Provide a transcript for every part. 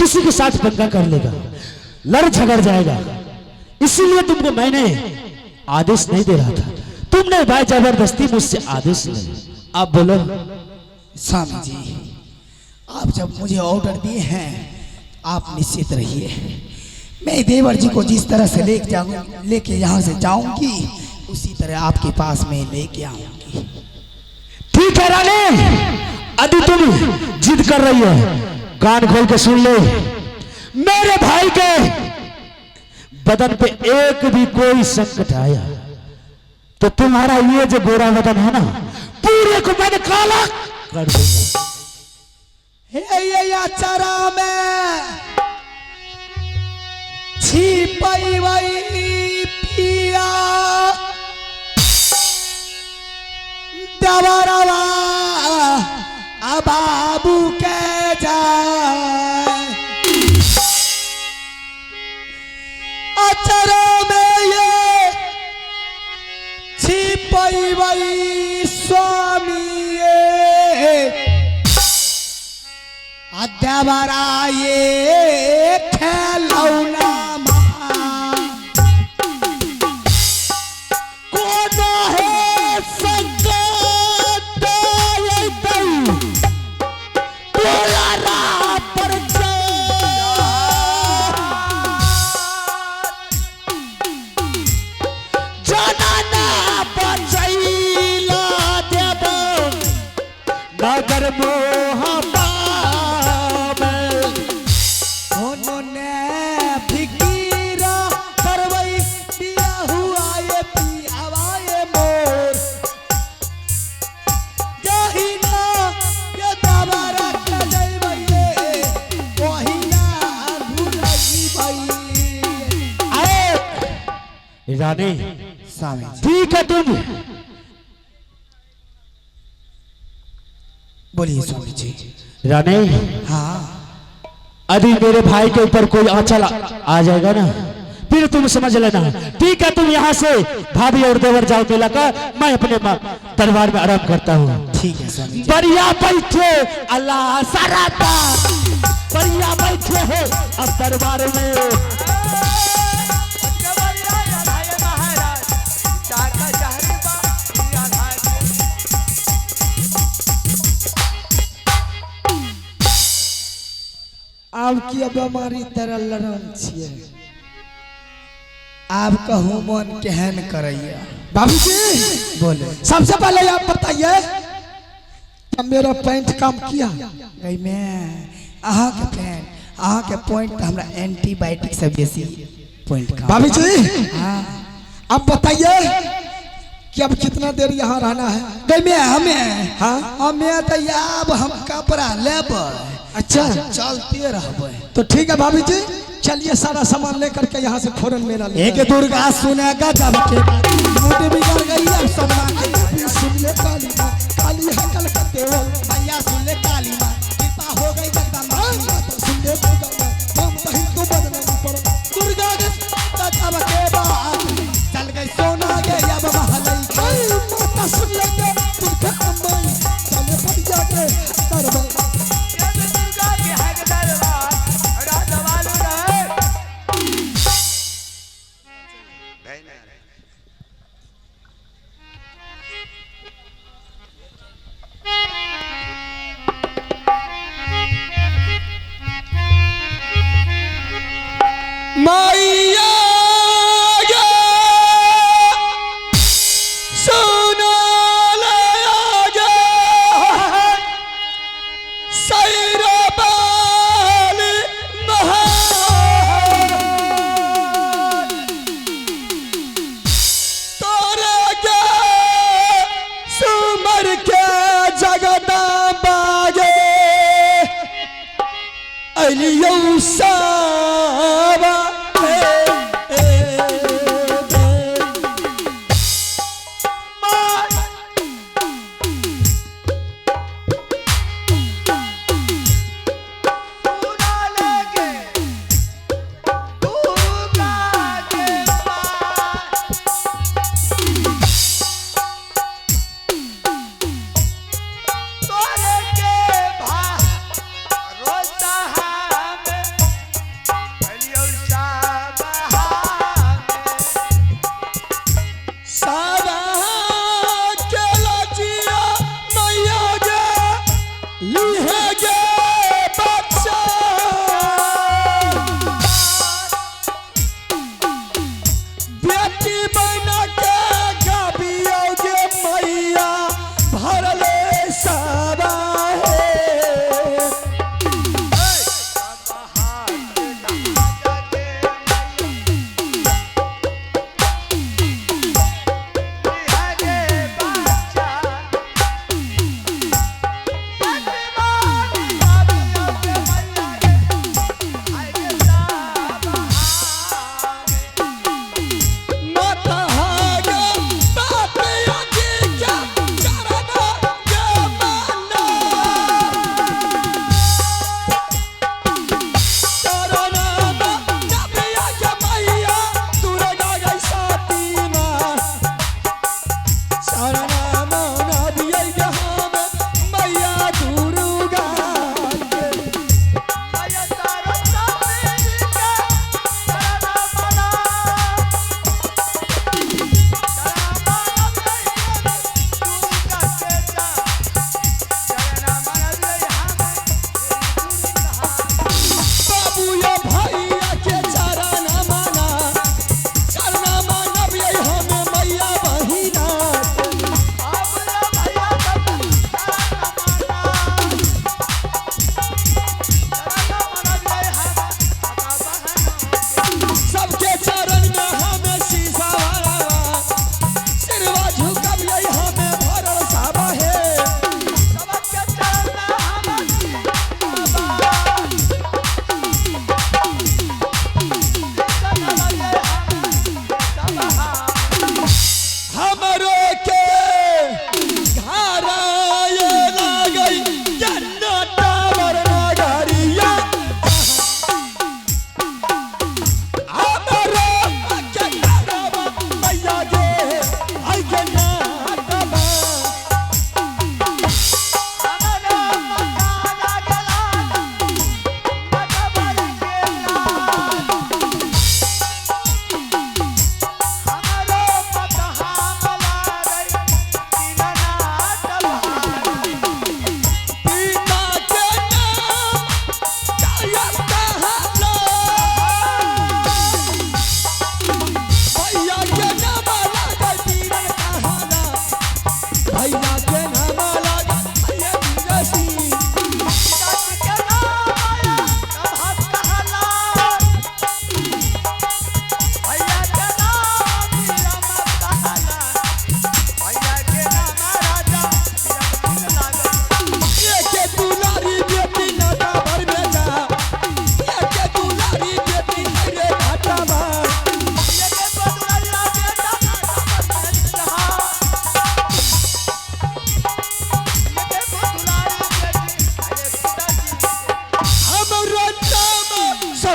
किसी के साथ पंगा कर लेगा, लड़ झगड़ जाएगा। इसीलिए तुमको मैंने आदेश नहीं दे रहा था, तुमने भाई जबरदस्ती मुझसे आदेश ले। आप बोलो। स्वामी जी, आप जब मुझे ऑर्डर दिए हैं आप निश्चित रहिए, मैं देवर जी को जिस तरह से लेके यहाँ से जाऊंगी उसी तरह आपके पास में लेके आऊंगी। ठीक है रानी, अभी तुम जिद कर रही हो, कान खोल के सुन ले। मेरे भाई के बदन पे एक भी कोई संकट आया तो तुम्हारा ये जो गोरा बदन है ना, पूरे को मैंने काला कर दूंगा। हे चरा में छिपई वही पिया दवरवा बाबू के जाए अचरों में ये छिपई वही स्वामी अद्यावरा ये खेलौना मगर मोहब्बत उन्होंने फिकीरा करवई दिया हुआ ये पियावा ये मोर यही ना ये दबारा के जाई भई वही ना भूलई भई। अरे रानी, स्वामी ठीक है तुम बोलिए स्वामी जी। रानी, हाँ यदि मेरे भाई के ऊपर कोई आंचल आ जाएगा ना, फिर तुम समझ लेना। ठीक है, तुम यहाँ से भाभी और देवर जाओ मेला का, मैं अपने दरबार में आराम करता हूँ। ठीक है स्वामी जी। बढ़िया बैठे अल्लाह सराता, बढ़िया बैठे हो अब दरबार में। आपकी अब हमारी तरह लड़न छिए, आपका मन केहन करैया। भाभी जी बोले। सबसे पहले आप बताइए, तब मेरा पैंट काम किया गई में अहाँ के पॉइंट हमरा एंटीबायोटिक से बेसी पॉइंट का। भाभी जी हाँ अब बताइए कि अब कितना देर यहाँ रहना है? गई में हमें हाँ हमें तो अब हम कपड़ा लेब, अच्छा चलते रहबे। तो ठीक है भाभी जी, चलिए सारा सामान लेकर के यहाँ से फौरन मेला ले। एक दुर्गा सुनेगा जब के मूड बिगड़ गई अब सब माँ सुन ले काली माँ, काली है कलकत्ते वाली। भैया सुन ले काली माँ कृपा हो गई जगदम्बा सुन ले दुर्गा माँ, हम बहन को बदनाम पर दुर्गा जब के बाद चल गई सोना के अब महलई माता सुन लेंगे दुर्गा अम्मा, चले बढ़िया के दरबार। मैया सोना लया सैरा बाल महाल तोरे के सुमर के जगदम्बा गे अलियो सावा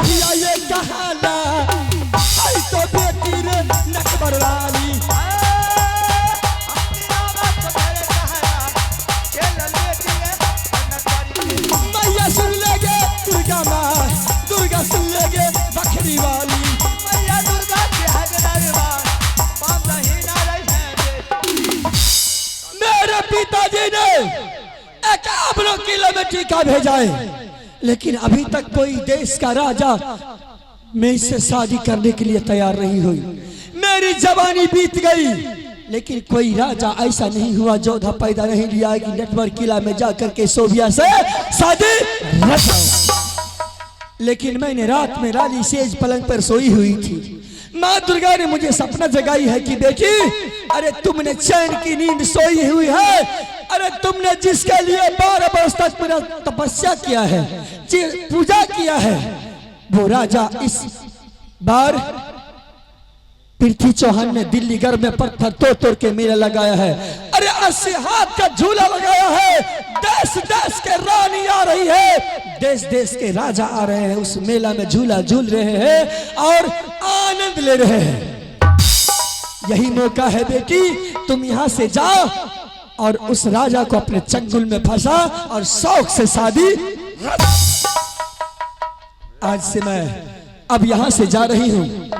सोभिया ये कहाला आई तो बेटी रे नकबर वाली मैया सुन लेगे दुर्गा माँ दुर्गा सुन लेगे बकरी वाली मैया दुर्गा मेरे पिताजी ने 51 किलो में टीका भेजा है, लेकिन अभी तक कोई देश का राजा मैं इससे शादी करने के लिए तैयार नहीं हुई। मेरी जवानी बीत गई, लेकिन कोई राजा ऐसा नहीं हुआ जो पैदा नहीं लिया कि नेटवर्क किला में जाकर के सोभिया से शादी रचाऊं। लेकिन मैंने रात में रानी सेज पलंग पर सोई हुई थी। माँ दुर्गा ने मुझे सपना जगाई है कि बेटी, अरे तुमने चैन की नींद सोई हुई है, अरे तुमने जिसके लिए 12 वर्ष तक मेरा तपस्या किया है, पूजा किया है, वो राजा इस बार पृथ्वी चौहान ने दिल्ली गर्भ में पत्थर तोड़ तोड़ के मेला लगाया है। अरे 80 हाथ का झूला लगाया है, देश देश के रानी आ रही है, देश देश के राजा आ रहे हैं, उस मेला में झूला झूल रहे हैं और आनंद ले रहे हैं। यही मौका है बेटी, तुम यहाँ से जाओ और उस राजा को अपने चंगुल में फंसा और शौक से शादी। आज से मैं अब यहाँ से जा रही हूँ।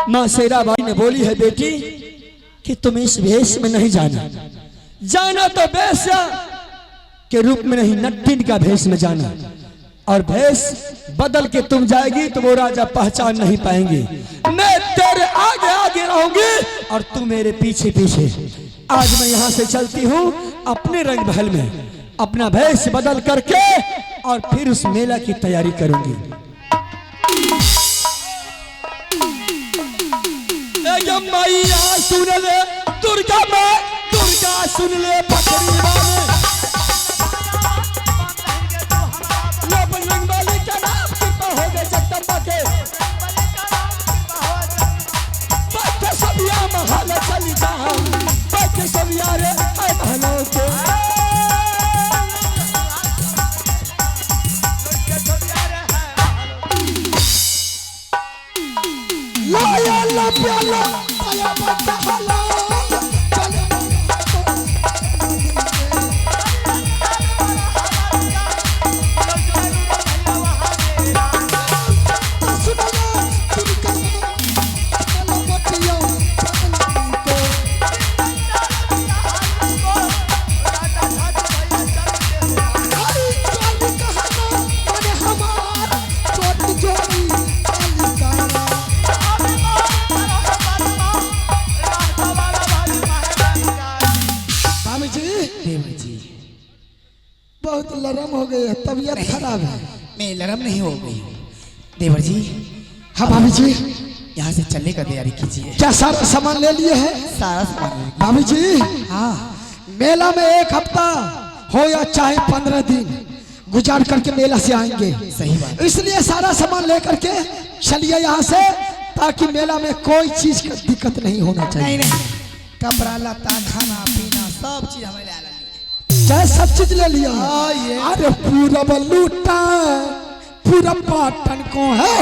माँ शेराबाई ने बोली है बेटी कि तुम इस भेष में नहीं जाना, जाना तो वेश्या के रूप में नहीं, नट्टिन का भेष में जाना, और भेष बदल के तुम जाएगी तो वो राजा पहचान नहीं पाएंगे। मैं तेरे आगे आगे रहूंगी और तू मेरे पीछे पीछे। आज मैं यहाँ से चलती हूँ अपने रंग महल में, अपना भेष बदल करके और फिर उस मेला की तैयारी करूंगी। मैया सुन ले दुर्गा माँ, दुर्गा सुन ले बकरी वाले, बजरंग बली का नाम कृपा हो गए जगदम्बा के, बैठे सभिया महल चली जा, बैठे सभिया रे महलों के। लाया ला प्याला पाया बता हला बहुत लरम हो गई है, तबीयत खराब है। मैं लरम नहीं हो गई देवर जी। हाँ भाभी जी, यहाँ से चलने का तैयारी कीजिए। क्या सारा सामान ले लिए हैं? सारा सामान। भाभी जी, हाँ, मेला में 1 हफ्ता हो या चाहे 15 दिन गुजार करके मेला से आएंगे। सही बात। इसलिए सारा सामान लेकर के चलिए यहाँ से, ताकि मेला में कोई चीज की दिक्कत नहीं होना चाहिए। नहीं, कपड़ा लता खाना पीना सब चीज हमें ले चाहे सब चीज ले लिया। अरे पूरा लूटा पूरा पाटन को है,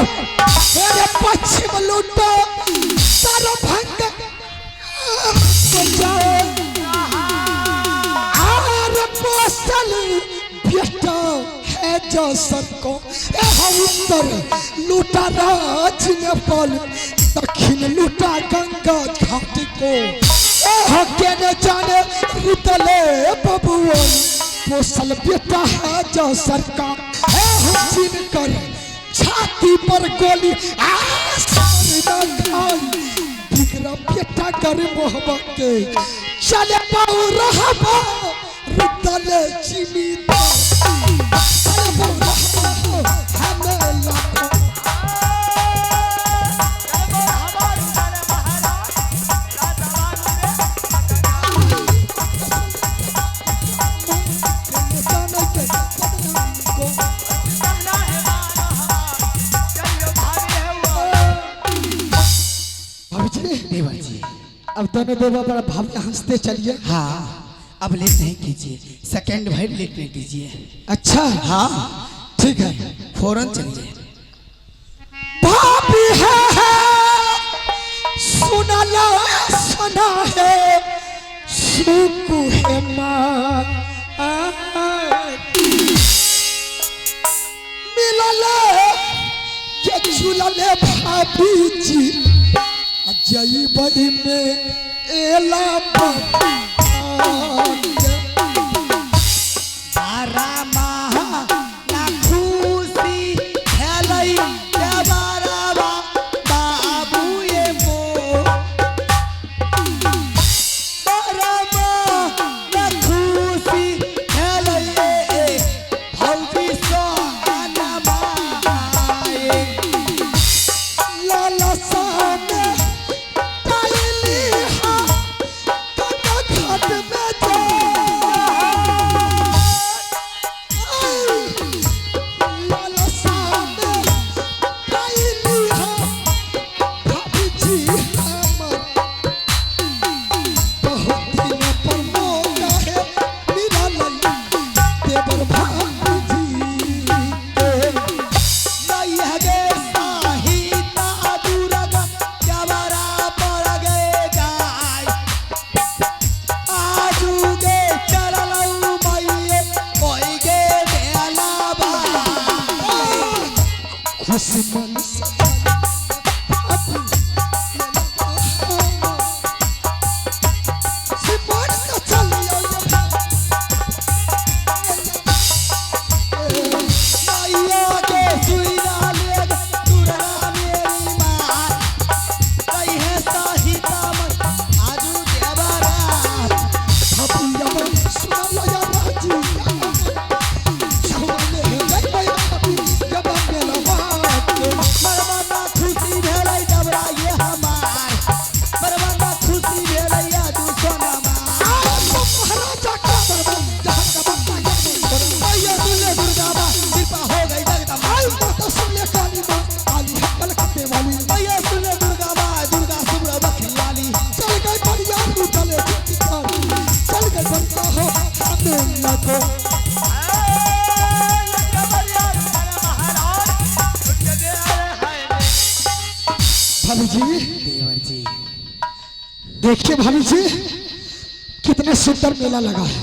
मेरे पश्चिम लूटा सारा भंग पोस्टल बेटा है जो सबको उत्तर लूटा राज नेपाल, दक्षिण लूटा गंगा घाटी को, हके न जाने रुतले बबुआ पोसल बेटा है जो सरकार है, हम कर छाती पर गोली बिगड़ा बेटा कर मोहब्बत के चले पाऊ रहबा रुतले चिमी चले पाऊ रहबा हमें लाखों। अब दोनों देवा बड़ा भाभी हंसते चलिए। हाँ, अब लेट नहीं कीजिए, सेकंड भर लेट नहीं कीजिए। अच्छा, हाँ ठीक है, फौरन चलिए। सुनला सुना है सुकु है माँ मिलले ये झूलले भाभी जी जई बड़ी में एला बारा माह ना खुशी हेलै के बारावा बाबू ये मो बारा माह ना खुशी हेलै भौजी सो अनमाए लाला सामे काली हा कटा घाट में जा लाला सामे काली हा भाभी जी हमर बहुत दिन पर मौका है मिलल देवर भाभी जी के नहीं गे साहिता दुर्गा जबरा पर गए गाय आजू गे चललौ मैये कोई गे मेला बा खुशी मन से सिमर से चलियो मैया के सुइना ले दुर्गा मेरी माँ कहे साहिता मन आजू देवरा भैया मन सुनल या राजी सुनले गई भैया जब मेला बात मरवाना खुशी भेलै डबरा ये हमार मरवाना खुशी भेलै या दुसना मार महाराजा का दरबार जहां का बंदा भैया सुनले दुर्गा माँ कृपा हो गई जगदम्बा माता सुनले काली माँ काली हकल कटे वाली भैया सुनले दुर्गा माँ दुर्गा सुब्र बखी वाली चल गई बढ़िया तू चले चल गई बनता हो हमें न को भाभी जी देवर जी देखिए भाभी जी कितने सुंदर मेला लगा है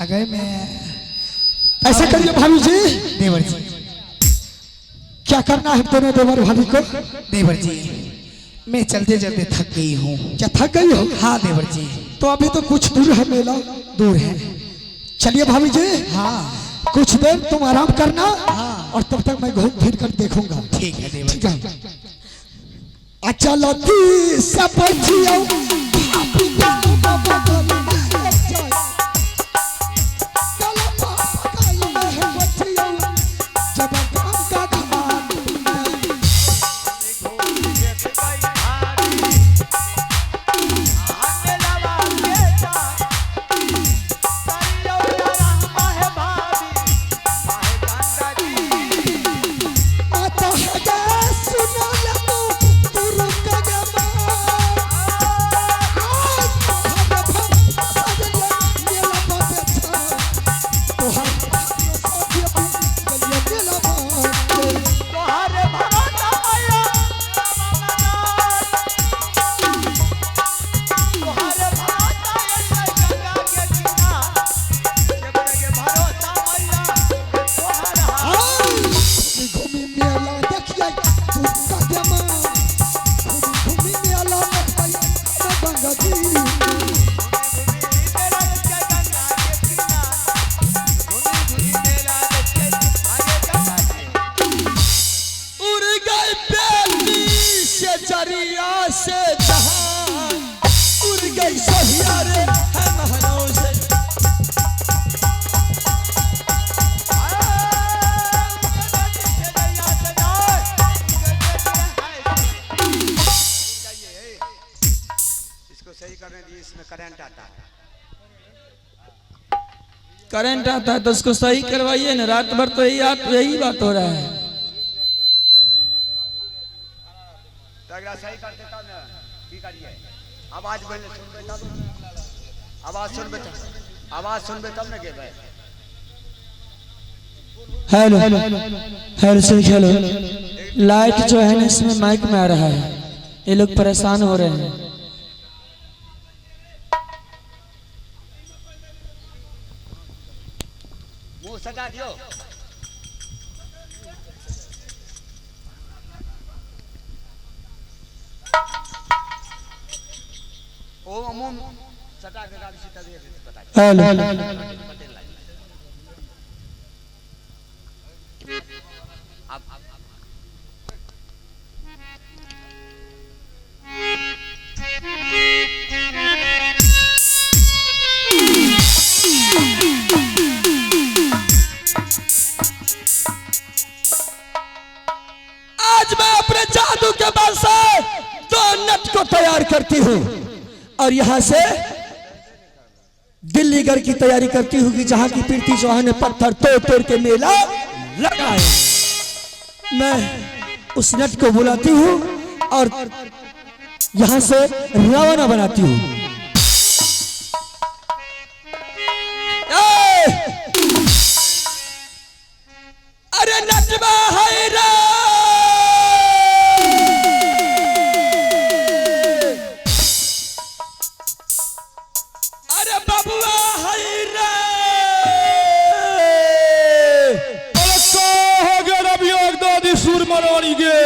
अगर मैं ऐसा करिए भाभी जी देवर जी क्या करना है दोनों देवर भाभी को देवर जी मैं चलते चलते थक गई हूँ क्या थक गई हो हाँ देवर जी तो अभी तो कुछ दूर है मेला दूर है चलिए भाभी जी हाँ कुछ देर तुम आराम करना हाँ और तब तक मैं घूम फिर कर देखूंगा ठीक है देवर ठीक है अच्छा लती सब जियो भाभी को बाबा बोले चलो पापा काल में है बचियो जब काम का धमान माता है गे सुनो ले तू रुक गे करंट आता है तो उसको सही करवाइए ना। रात भर तो यही बात हो रहा है। सही करते तब ना की करिए। आवाज पहले सुनबे तब आवाज सुनबे तब ना गेबे। हेलो हेलो सही हेलो। लाइट जो है ना इसमें माइक में आ रहा है, ये लोग परेशान हो रहे हैं। वो सटा दियो ओ अमून सटा के गाड़ी सीता दे पता हेलो आज मैं अपने जादू के बल से दो नट को तैयार करती हूँ और यहाँ से दिल्लीगढ़ की तैयारी करती हूँ कि जहाँ की प्रीति चौहान ने पत्थर तोड़ तोड़ के मेला लगाए। मैं उस नट को बुलाती हूँ और यहाँ से रवाना बनाती हूँ। अरे नटवा है रे, अरे बबुआ है रे, हो गया रवि दादी सुर मनवानी गे।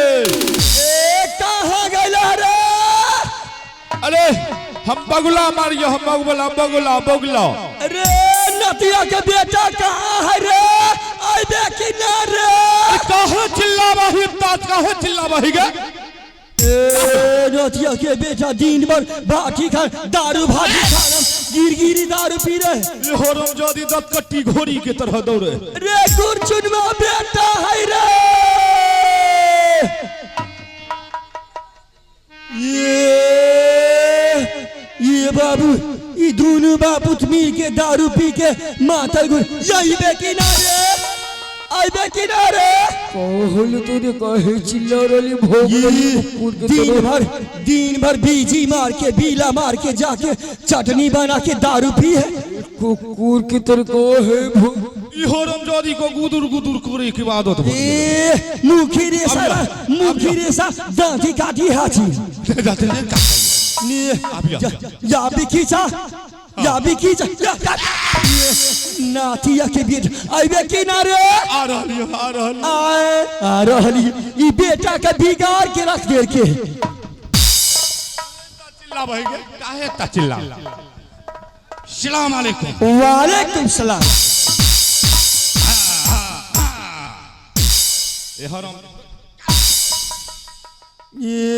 कहाँ गया रे? अरे हम बगुला मारियो, हम बगुला बगुला बगुला। अरे नदिया के बेटा कहाँ है रे? आई देखी ना रे। कहाँ चिल्ला रही तात, कहाँ चिल्ला रही गे? नदिया के बेटा दिन भर भाटी खा दारू भाटी खा गिरगिरी दारू पी रहे। ये हरम जादी दत कट्टी घोड़ी के तरह दौड़े। रे गुरचुनवा बेटा है रे। ये बाबू ये दोनों बापू मिल के दारू पी के माता गुर यही बेकिनारे आई बेकिनारे कहल तो रे कहे चिल्ला रली भोग दिन भर बीजी मार के बीला मार के जाके चटनी बना के दारू पी है। कुकुर की तरह कहे ये हरम जादी को गुदुर गुदुर करे की आदत हो। ए मुखी रेसा दांती काटी हाथी जाते हैं या भी खींचा नातिया के बेटा आई बेकिनारे आ रहली ई बेटा का बिगाड़ के रख दे के। चिल्ला भाई गे, काहे ता चिल्ला? सलाम अलैकुम। वालेकुम सलाम। ए हरम ये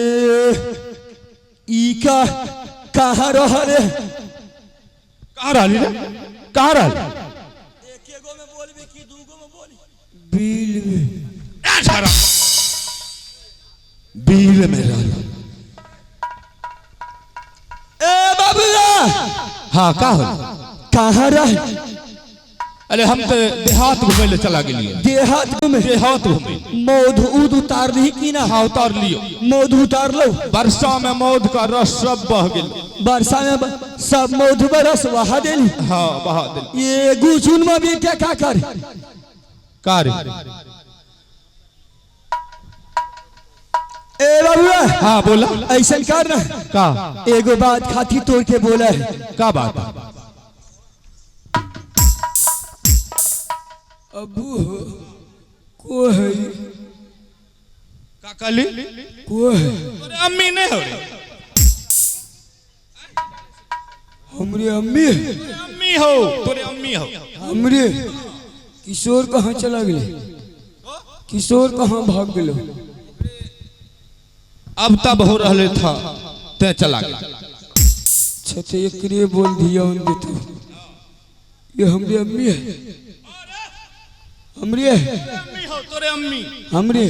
ई का कहाँ रह रे? कहाँ रहली रे? कहाँ रहली? एकेगो में बोलबे कि दूगो में बोली? बिल में बिल में रहली। ए बाबूला हाँ का हो? कहाँ रह? अरे हम तो देहात घूमे ले चला गेलिए। देहात में देहात घूमे मौध उद उतार ली कि ना? हाँ उतार लियो। मौध उतार लो। वर्षा में मौध का रस सब बह गेल। वर्षा में सब मौध बरस बहा देली। हाँ बहा देल। ये गुचुन में बेटा का कर कार ए बाबूआ हाँ बोला ऐसा कर ना का एगो बात खाती तोड़ के बोला है। का बात? अबू को है का कली? को है अरे अम्मी नहीं हो रे। हमरे अम्मी अम्मी हो, तोरे अम्मी हो। हमरे किशोर कहाँ चला गए? किशोर कहाँ भाग गए? अब तब हो रहले था ते चला गया। छते एकरे बोल दिया उन देतो ये हमरे अम्मी है। हमरे अम्मी हो, तोरे अम्मी। हमरे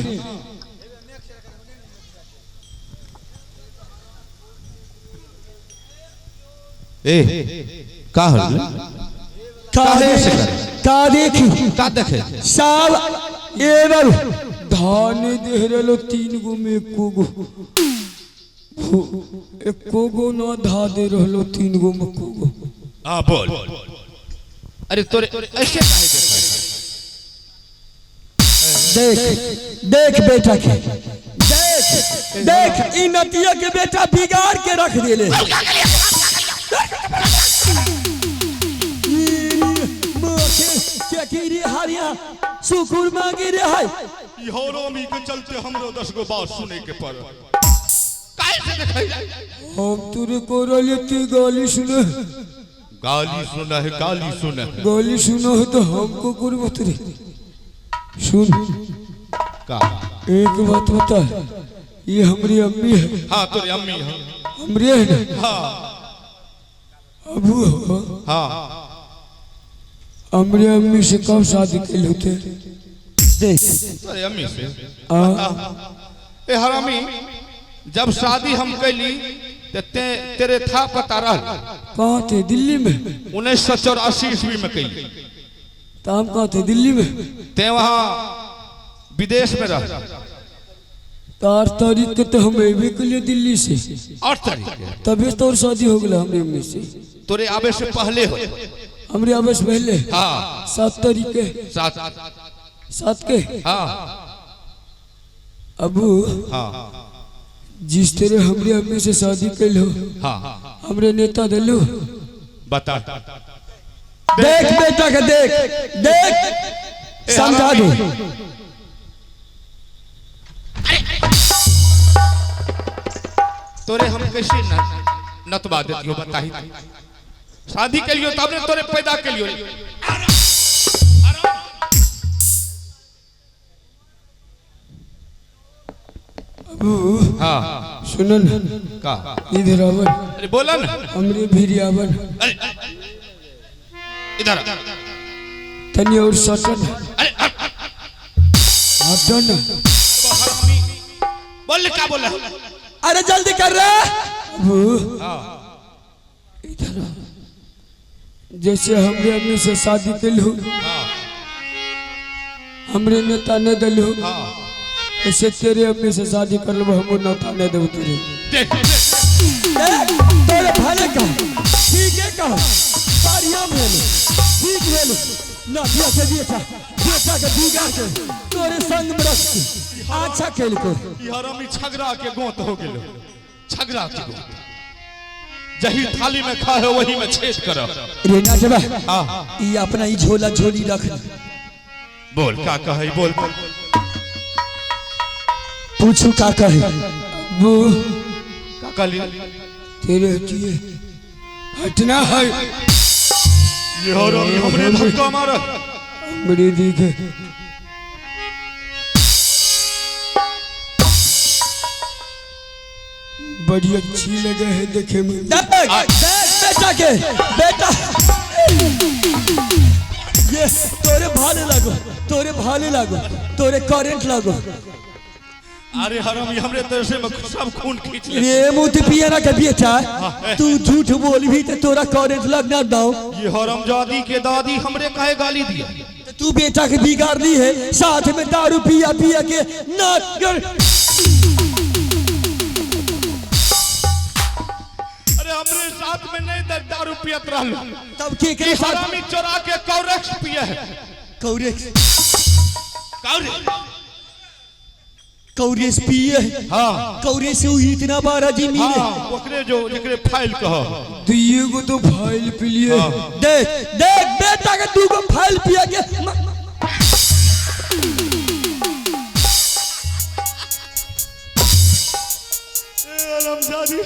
ए का हो? का देखी का देखे? सब ए बाबू धान दे रलो 3 गो में एको गो ना धा दे रहलो 3 गो में एको गो। हाँ बोल। अरे तोरे ऐसे काहे देख देख बेटा के देख इन नतिया के बेटा बिगाड़ के रख देले। देखी रे हरिया सुकुर मांगी रे है हरामी के चलते हमरो 10 गो बात सुने के पड़ काहे से देखै हम तुरे को रलेती गाली सुने गाली सुना है गाली सुनो है तो हमको गुरबत रे सुन का एक बात बता ये हमारी अम्मी है हां तोरी अम्मी है हमरे है ना हां अबू हो हां हमरे अम्मी से कब शादी कैल होते देख तोरी अम्मी से आ ए हरामी जब शादी हम कैली तेरे था पता रह कहाँ थे दिल्ली में 1984 ईस्वी में कैली तो हम कहाँ थे दिल्ली में ते वहां विदेश में रह तार तारीख के तो हम अबे के लिए दिल्ली से 8 तारीख के तभी तो और शादी हो गया हमरे अम्मी से तोरे आवे से पहले हो हमरे आवेश पहले हां 7 तारीख के 7 के हां अबू हां जिस तरह हमरे अम्मी से शादी कैल हो हां हमरे नेता दिलो बता देख बेटा के देख समझा दे तोरे हम कैसे नतवा देती हो बताही शादी के लिए तब ने तोरे पैदा के लिए अबू हां सुनन का इधर आवन अरे बोला ना हमरे भी आवन अरे इधर तनी और सटन अरे हटन बोल क्या बोला अरे जल्दी कर रे अबू हां इधर आ। जैसे हमरे अम्मी से शादी कैलू हां हमरे नेता ने दिलो हां ऐसे तेरे अम्मी से शादी कर लो हम नेता ने देव तुझे देख तेरे भले का ठीक है का बढ़िया भेलो ठीक भेलो ना दिया से बेटा के बिगाड़ के तोरे संग में रख के अच्छा खेल को ई हरामी छगरा के गोत हो गेलो छगरा के गोत जही थाली में खा है वही में छेद कर रे ना जबा हां ये अपना ही झोला झोली रख बोल का कहे बोल पूछू का कहे वो का कहली तेरे हटिए हटना है ये हरामी हमरे धक्का मारा मेरी देखे बड़ी अच्छी लगे है देखे में बेटा के बेटा ये तोरे भाले लगो तोरे करंट लगो अरे हरामी हमरे तरफ से सब खून खींच ले रे मुंह पियरा के बेटा तू झूठ बोल भी तो तोरा करंट लग ना दो ये हरामजादी के दादी हमरे काहे गाली दिया तू बेटा के बिगाड़ दी है साथ में दारू पिया के ना अरे हमरे साथ में नहीं दारू पियत रहलो तब के ये हरामी चोरा के कौरेक्स पिए है कौरेस पिए हां कौरेस से इतना बारा जिमी हां ओकरे जो जेकरे फाइल कह तो ये को तो फाइल पी लिए देख बेटा के तू को फाइल पिया के हरामजादी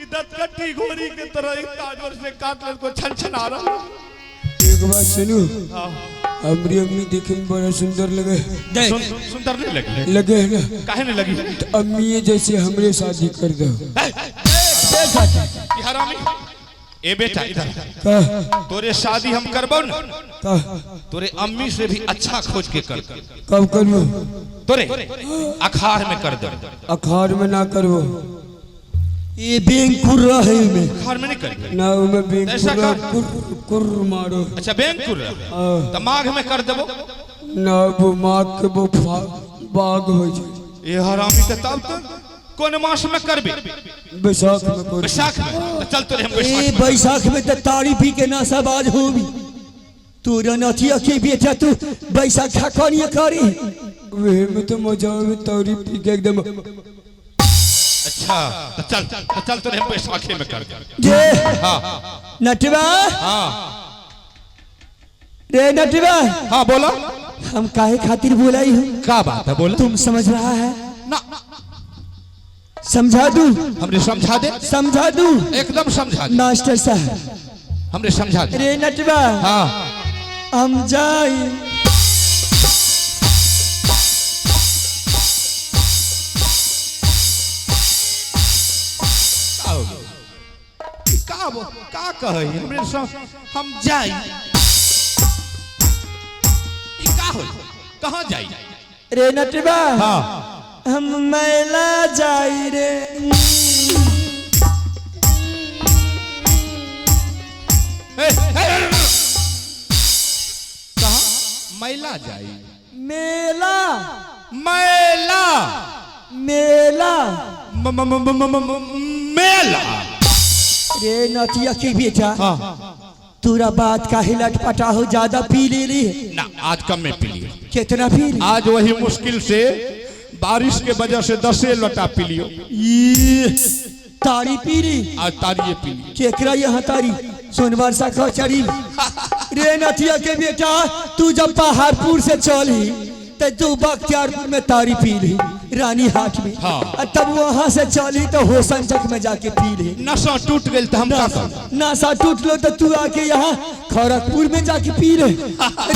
इदत कट्टी घोड़ी के तरह एक ताजवर से काट ले को छनछना रहा एक बात सुनो हमारी अम्मी देखे में बड़ा सुंदर लगे सुंदर नहीं लगे है ना काहे नहीं लगी तो अम्मी जैसे हमरे शादी कर दो ये हरामी ए बेटा इधर का तोरे शादी हम करबो ना का तोरे अम्मी से भी अच्छा खोज के कर कब करो तोरे अखाड़ में कर दे अखाड़ में ना करो ये बैंक कुर रहा है में अखाड़ में नहीं कर ना में बैंक ऐसा कुर कर। कुर मारो अच्छा बैंक कुर दिमाग में कर देबो ना वो माँ के वो बाग हो जाए ये हरामी के तब तक कौन मास में करबे बैसाख में करो बैसाख में तो चल तोरे हम ए बैसाख बैसाख में तो तारी पी के ना सबाज होगी तू रनथिया के बेटा तू बैसाख खनिया करी वे में तो मजा में तारी पी के एकदम अच्छा तो चल तोरे हम बैसाखे में कर दे जे हां नटवा हां रे नटवा हाँ बोलो। हम काहे खातिर बुलाई हूँ क्या बात है बोलो। तुम समझ रहा है? ना समझा दूं? हमने समझा दे, समझा दूं? एकदम समझा दे, मास्टर साहब हमने समझा दे। रे नटवा हाँ हम जाई का कहे हमरे हम जाई का हो कहाँ जाई? रे नटवा हाँ हम मेला जाई रे कहाँ मैला जाई? मेला मैला मेला मेला। रे नटिया की बेटा हाँ तूरा बात का हिलट पटा हो ज्यादा पी ले ली ना आज कम में पी लिए। कितना पी ली? आज वही मुश्किल से बारिश के वजह से 10 लोटा पी लियो। तारी पी ली? आज तारिये पी ली। केकरा यहाँ तारी सोनवार सा खचड़ी रे नथिया के बेटा तू जब पहाड़पुर से चली तो तू बख्तियारपुर में तारी पी ली रानी हाट में। हाँ। और तब वहां से चली तो होसन चक में जाके पी ली। नशा टूट गई तो हम का करें? नशा टूट लो तो तू आके यहाँ खड़गपुर में जाके पी ले।